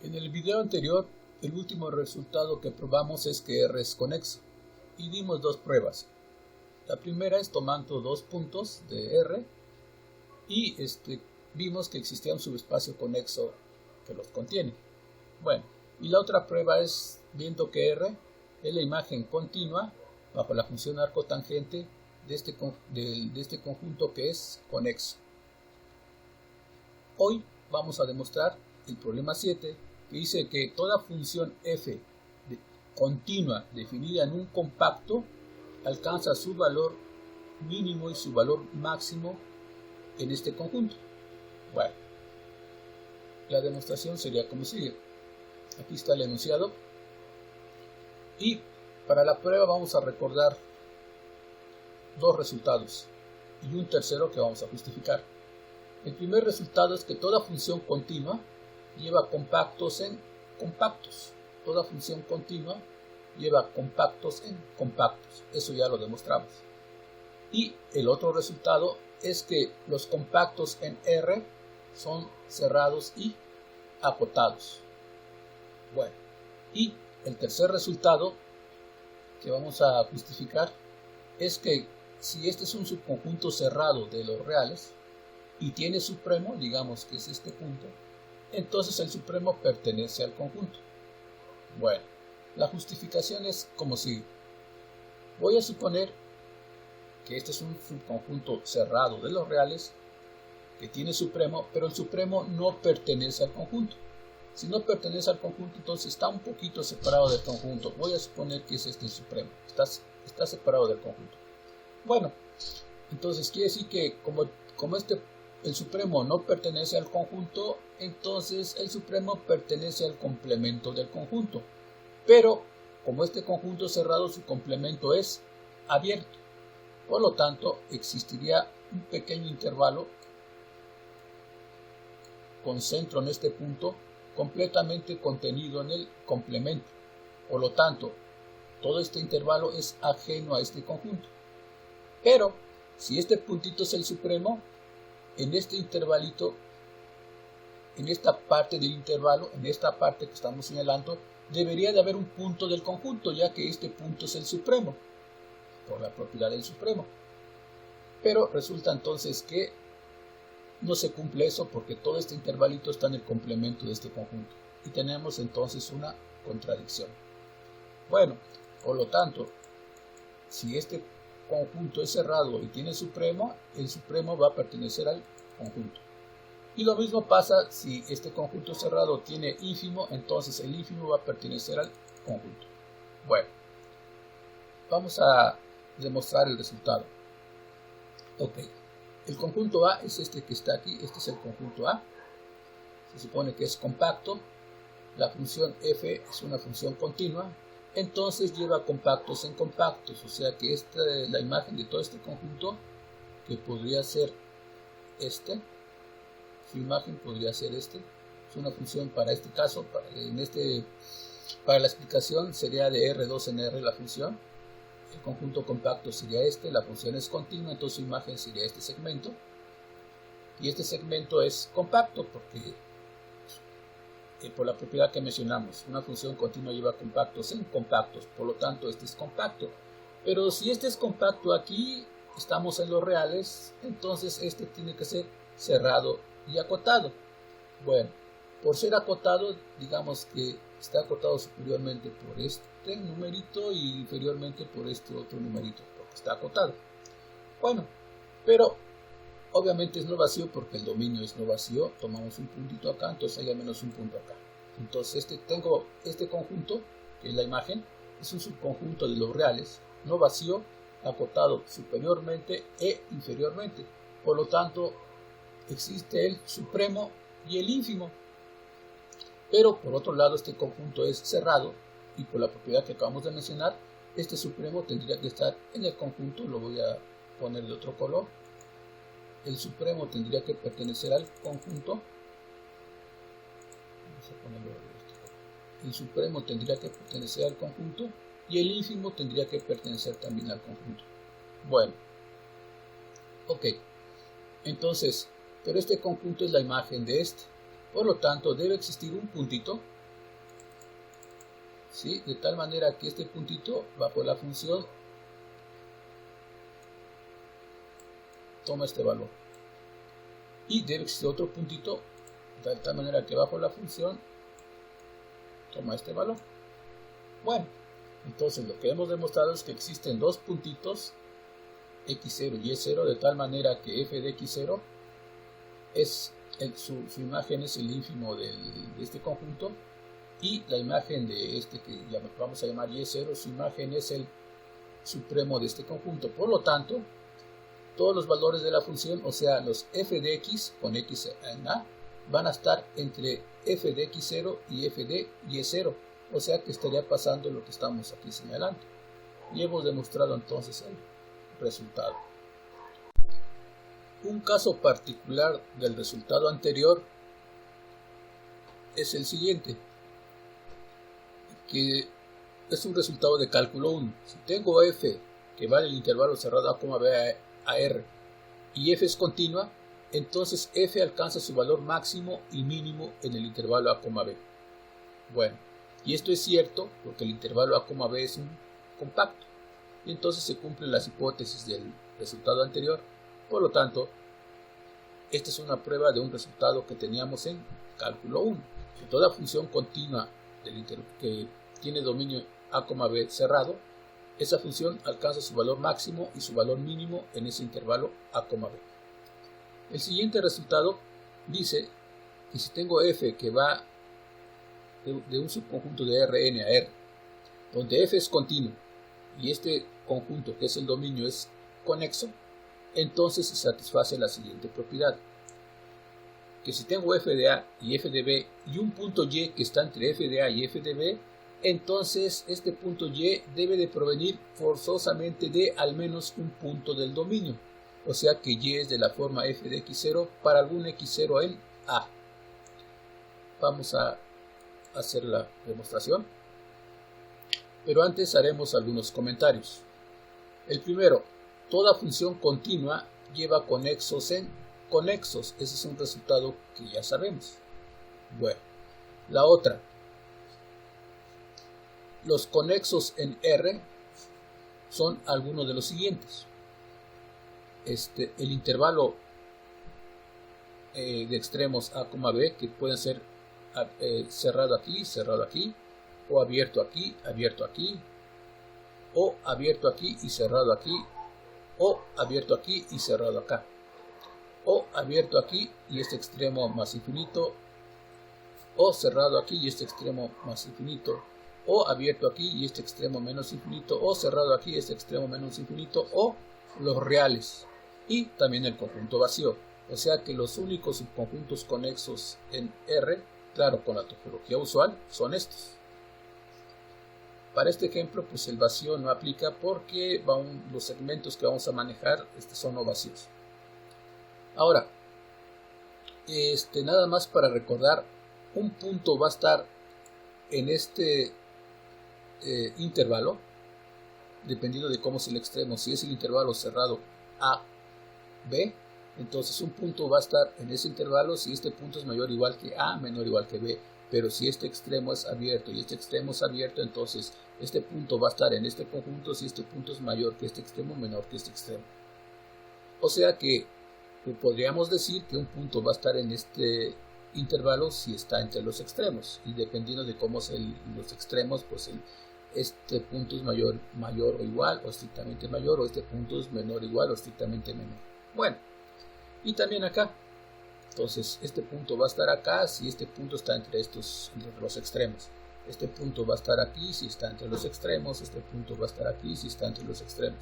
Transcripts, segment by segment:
En el video anterior, el último resultado que probamos es que R es conexo y dimos dos pruebas. La primera es tomando dos puntos de R y vimos que existía un subespacio conexo que los contiene. Bueno, y la otra prueba es viendo que R es la imagen continua bajo la función arco tangente de este conjunto que es conexo. Hoy vamos a demostrar el problema 7, que dice que toda función f continua definida en un compacto alcanza su valor mínimo y su valor máximo en este conjunto. Bueno, la demostración sería como sigue. Aquí está el enunciado y para la prueba vamos a recordar dos resultados y un tercero que vamos a justificar. El primer resultado es que toda función continua lleva compactos en compactos. Toda función continua lleva compactos en compactos. Eso ya lo demostramos. Y el otro resultado es que los compactos en R son cerrados y acotados. Bueno, y el tercer resultado que vamos a justificar es que si este es un subconjunto cerrado de los reales y tiene supremo, digamos que es este punto, entonces el supremo pertenece al conjunto. Bueno, la justificación es como sigue. Voy a suponer que este es un subconjunto cerrado de los reales que tiene supremo, pero el supremo no pertenece al conjunto. Si no pertenece al conjunto, entonces está un poquito separado del conjunto. Voy a suponer que es este el supremo. Está separado del conjunto. Bueno, entonces quiere decir que como el supremo no pertenece al conjunto, entonces el supremo pertenece al complemento del conjunto. Pero como este conjunto cerrado, su complemento es abierto. Por lo tanto, existiría un pequeño intervalo con centro en este punto, completamente contenido en el complemento. Por lo tanto, todo este intervalo es ajeno a este conjunto. Pero, si este puntito es el supremo, en este intervalito, en esta parte del intervalo, en esta parte que estamos señalando, debería de haber un punto del conjunto, ya que este punto es el supremo, por la propiedad del supremo. Pero resulta entonces que no se cumple eso porque todo este intervalito está en el complemento de este conjunto. Y tenemos entonces una contradicción. Bueno, por lo tanto, si este conjunto es cerrado y tiene supremo, el supremo va a pertenecer al conjunto. Y lo mismo pasa si este conjunto cerrado tiene ínfimo, entonces el ínfimo va a pertenecer al conjunto. Bueno, vamos a demostrar el resultado. Ok, el conjunto A es este que está aquí, este es el conjunto A. Se supone que es compacto, la función f es una función continua, entonces lleva compactos en compactos, o sea que la imagen de todo este conjunto, que podría ser su imagen podría ser es una función para este caso, para la explicación sería de R2 en R la función, el conjunto compacto sería la función es continua, entonces su imagen sería este segmento, y este segmento es compacto porque por la propiedad que mencionamos, una función continua lleva compactos en compactos, por lo tanto este es compacto. Pero si este es compacto aquí, estamos en los reales, entonces este tiene que ser cerrado y acotado. Bueno, por ser acotado, digamos que está acotado superiormente por este numerito y inferiormente por este otro numerito, porque está acotado. Bueno, pero obviamente es no vacío porque el dominio es no vacío. Tomamos un puntito acá, entonces hay al menos un punto acá. Entonces tengo este conjunto, que es la imagen, es un subconjunto de los reales, no vacío, acotado superiormente e inferiormente. Por lo tanto, existe el supremo y el ínfimo. Pero por otro lado, este conjunto es cerrado y por la propiedad que acabamos de mencionar, este supremo tendría que estar en el conjunto. Lo voy a poner de otro color. El supremo tendría que pertenecer al conjunto. Vamos a ponerlo de este color. El supremo tendría que pertenecer al conjunto y el ínfimo tendría que pertenecer también al conjunto. Bueno, ok. Entonces, pero este conjunto es la imagen de este. Por lo tanto, debe existir un puntito ¿sí? De tal manera que este puntito bajo la función toma este valor. Y debe existir otro puntito de tal manera que bajo la función toma este valor. Bueno, entonces lo que hemos demostrado es que existen dos puntitos x0 y y0 de tal manera que f de x0 es su imagen es el ínfimo de este conjunto, y la imagen de este que vamos a llamar y0, su imagen es el supremo de este conjunto. Por lo tanto, todos los valores de la función, o sea, los f de x con x en a, van a estar entre f de x0 y f de y0, o sea que estaría pasando lo que estamos aquí señalando. Y hemos demostrado entonces el resultado. Un caso particular del resultado anterior es el siguiente, que es un resultado de cálculo 1. Si tengo f que va en el intervalo cerrado a, b a r y f es continua, entonces f alcanza su valor máximo y mínimo en el intervalo a, b. Bueno, y esto es cierto porque el intervalo a, b es un compacto, y entonces se cumplen las hipótesis del resultado anterior. Por lo tanto, esta es una prueba de un resultado que teníamos en cálculo 1. Que toda función continua que tiene dominio a, b cerrado, esa función alcanza su valor máximo y su valor mínimo en ese intervalo a, b. El siguiente resultado dice que si tengo f que va de un subconjunto de Rn a R, donde f es continuo y este conjunto que es el dominio es conexo, entonces se satisface la siguiente propiedad, que si tengo f de a y f de b y un punto y que está entre f de a y f de b, entonces este punto y debe de provenir forzosamente de al menos un punto del dominio, o sea que y es de la forma f de x0 para algún x0 en a. Vamos a hacer la demostración, pero antes haremos algunos comentarios. El primero, toda función continua lleva conexos en conexos. Ese es un resultado que ya sabemos. Bueno, la otra, los conexos en R son algunos de los siguientes. El intervalo de extremos a, b, que pueden ser cerrado aquí, o abierto aquí, o abierto aquí y cerrado aquí, o abierto aquí y cerrado acá, o abierto aquí y este extremo más infinito, o cerrado aquí y este extremo más infinito, o abierto aquí y este extremo menos infinito, o cerrado aquí y este extremo menos infinito, o los reales, y también el conjunto vacío. O sea que los únicos subconjuntos conexos en R, claro, con la topología usual, son estos. Para este ejemplo, pues el vacío no aplica porque los segmentos que vamos a manejar son no vacíos. Ahora, nada más para recordar, un punto va a estar en este intervalo, dependiendo de cómo es el extremo. Si es el intervalo cerrado a, b, entonces un punto va a estar en ese intervalo si este punto es mayor o igual que a, menor o igual que b. Pero si este extremo es abierto y este extremo es abierto, entonces este punto va a estar en este conjunto si este punto es mayor que este extremo, menor que este extremo. O sea que podríamos decir que un punto va a estar en este intervalo si está entre los extremos, y dependiendo de cómo son los extremos, pues este punto es mayor o igual, o estrictamente mayor, o este punto es menor o igual, o estrictamente menor. Bueno, y también acá. Entonces, este punto va a estar acá si este punto está entre los extremos. Este punto va a estar aquí si está entre los extremos. Este punto va a estar aquí si está entre los extremos.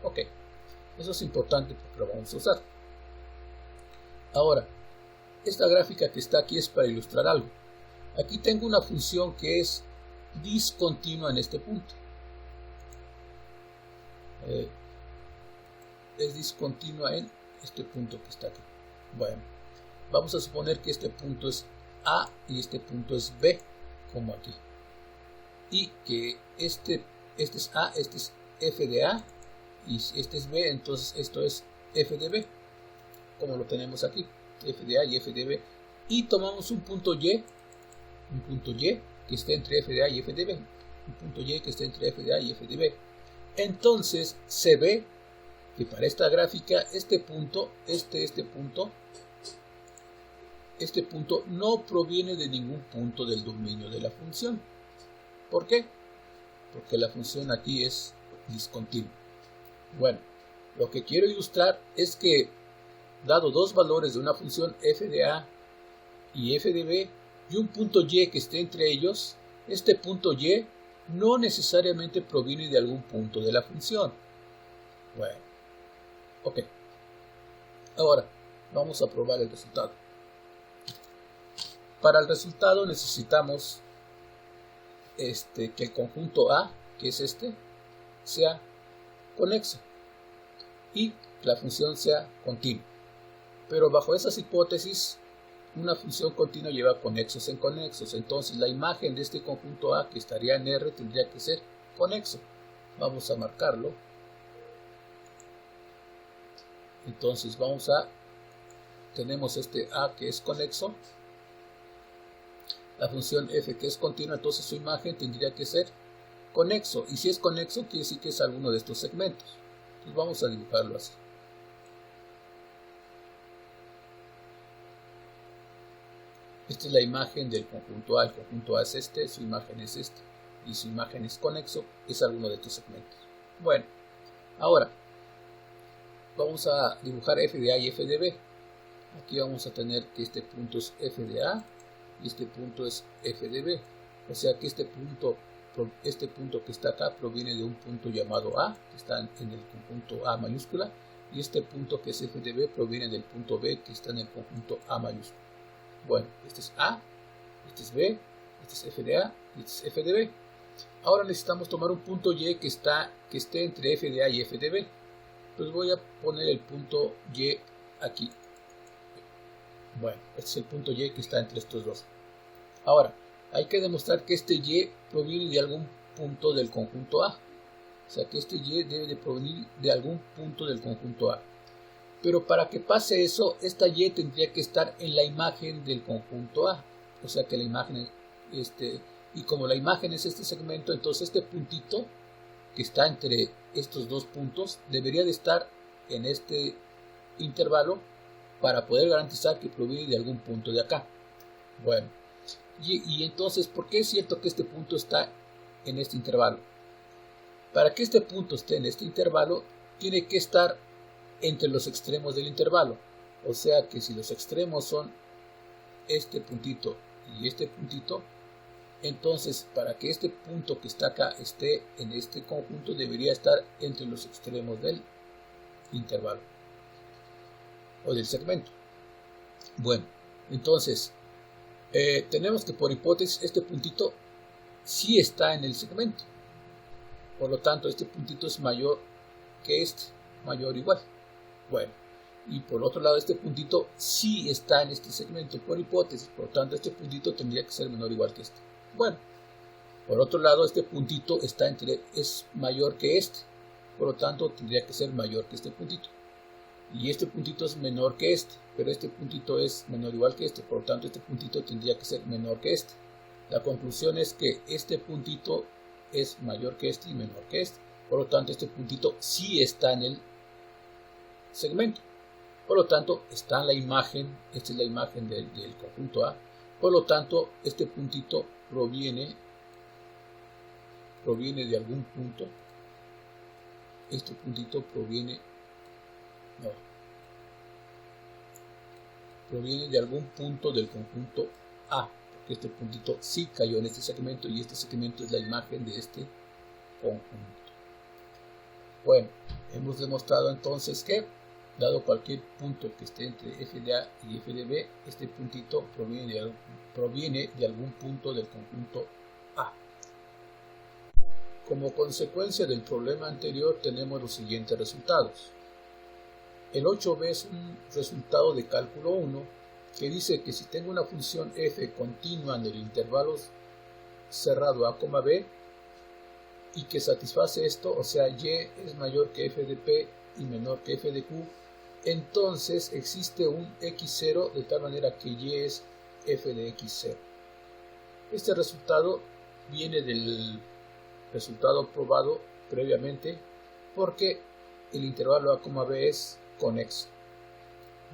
Ok, eso es importante porque lo vamos a usar. Ahora, esta gráfica que está aquí es para ilustrar algo. Aquí tengo una función que es discontinua en este punto. Es discontinua en este punto que está aquí. Bueno, vamos a suponer que este punto es A y este punto es B, como aquí. Y que este es A, este es F de A, y este es B, entonces esto es F de B, como lo tenemos aquí, F de A y F de B. Y tomamos un punto Y que esté entre F de A y F de B. un punto y que esté entre f de a y f de b. Entonces se ve que para esta gráfica este punto no proviene de ningún punto del dominio de la función. ¿Por qué? Porque la función aquí es discontinua. Bueno, lo que quiero ilustrar es que, dado dos valores de una función f de a y f de b, y un punto y que esté entre ellos, este punto y no necesariamente proviene de algún punto de la función. Bueno, ok. Ahora, vamos a probar el resultado. Para el resultado necesitamos que el conjunto A, que es sea conexo y la función sea continua. Pero bajo esas hipótesis, una función continua lleva conexos en conexos. Entonces la imagen de este conjunto A, que estaría en R, tendría que ser conexo. Vamos a marcarlo. Entonces tenemos este A que es conexo, la función f que es continua, entonces su imagen tendría que ser conexo. Y si es conexo, quiere decir que es alguno de estos segmentos. Entonces vamos a dibujarlo así. Esta es la imagen del conjunto A. El conjunto A es su imagen es y su imagen es conexo, es alguno de estos segmentos. Bueno, ahora vamos a dibujar f de a y f de b. Aquí vamos a tener que este punto es f de a y este punto es f de b. O sea que este punto que está acá proviene de un punto llamado A, que está en el conjunto A mayúscula, y este punto que es f de b proviene del punto B, que está en el conjunto A mayúscula. Bueno, este es A, este es B, este es f de A y este es f de b. Ahora necesitamos tomar un punto y que esté entre f de a y f de b. Entonces voy a poner el punto y aquí. Bueno, este es el punto y que está entre estos dos. Ahora, hay que demostrar que este y proviene de algún punto del conjunto A. O sea que este y debe de provenir de algún punto del conjunto A. Pero para que pase eso, esta y tendría que estar en la imagen del conjunto A. O sea que la imagen y como la imagen es este segmento, entonces este puntito que está entre estos dos puntos debería de estar en este intervalo para poder garantizar que proviene de algún punto de acá. Bueno, y entonces, ¿por qué es cierto que este punto está en este intervalo? Para que este punto esté en este intervalo, tiene que estar entre los extremos del intervalo. O sea que si los extremos son este puntito y este puntito, entonces para que este punto que está acá esté en este conjunto, debería estar entre los extremos del intervalo o del segmento. Bueno, entonces tenemos que por hipótesis este puntito sí está en el segmento. Por lo tanto, este puntito es mayor que mayor o igual. Bueno, y por otro lado, este puntito sí está en este segmento por hipótesis. Por lo tanto, este puntito tendría que ser menor o igual que este. Bueno, por otro lado, este puntito es mayor que este. Por lo tanto, tendría que ser mayor que este puntito. Y este puntito es menor que este, pero este puntito es menor o igual que este. Por lo tanto, este puntito tendría que ser menor que este. La conclusión es que este puntito es mayor que este y menor que este. Por lo tanto, este puntito sí está en el segmento. Por lo tanto, está en la imagen. Esta es la imagen del conjunto A. Por lo tanto, este puntito proviene de algún punto. Este puntito proviene de algún punto del conjunto A, porque este puntito sí cayó en este segmento y este segmento es la imagen de este conjunto. Bueno, hemos demostrado entonces que, dado cualquier punto que esté entre f de a y f de b, este puntito proviene de algún punto del conjunto A. Como consecuencia del problema anterior tenemos los siguientes resultados. El 8b es un resultado de cálculo 1 que dice que si tengo una función f continua en el intervalo cerrado a, b y que satisface esto, o sea y es mayor que f de p y menor que f de q, entonces existe un x0 de tal manera que y es f de x0. Este resultado viene del resultado probado previamente porque el intervalo a, b es conexo.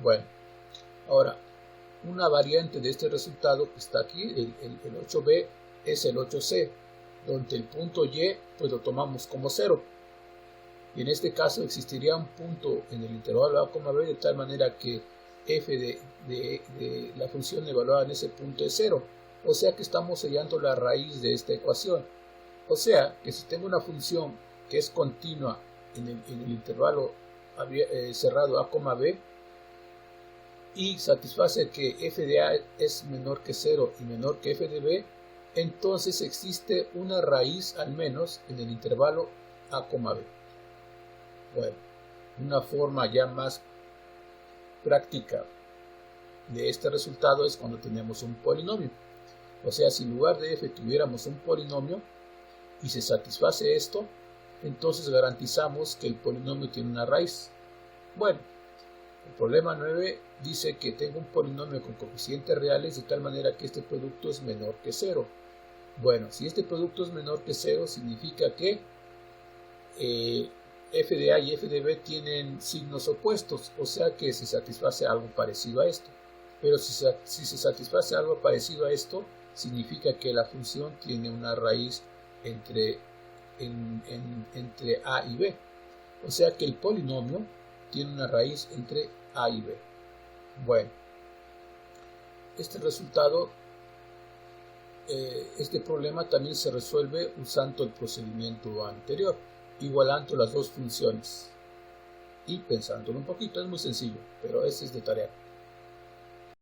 Bueno, ahora, una variante de este resultado que está aquí, el 8b, es el 8c, donde el punto y pues lo tomamos como 0. Y en este caso existiría un punto en el intervalo a, b de tal manera que f de la función evaluada en ese punto es 0. O sea que estamos hallando la raíz de esta ecuación. O sea que si tengo una función que es continua en el intervalo cerrado a, b y satisface que f de a es menor que 0 y menor que f de b, entonces existe una raíz al menos en el intervalo a, b. Bueno, una forma ya más práctica de este resultado es cuando tenemos un polinomio. O sea, si en lugar de f tuviéramos un polinomio y se satisface esto, entonces garantizamos que el polinomio tiene una raíz. Bueno, el problema 9 dice que tengo un polinomio con coeficientes reales de tal manera que este producto es menor que 0. Bueno, si este producto es menor que 0, significa que f de a y f de b tienen signos opuestos, o sea que se satisface algo parecido a esto. Pero si se satisface algo parecido a esto, significa que la función tiene una raíz entre a y b. O sea que el polinomio tiene una raíz entre a y b. Bueno, este resultado, este problema también se resuelve usando el procedimiento anterior, igualando las dos funciones y pensándolo un poquito. Es muy sencillo, pero ese es de tarea.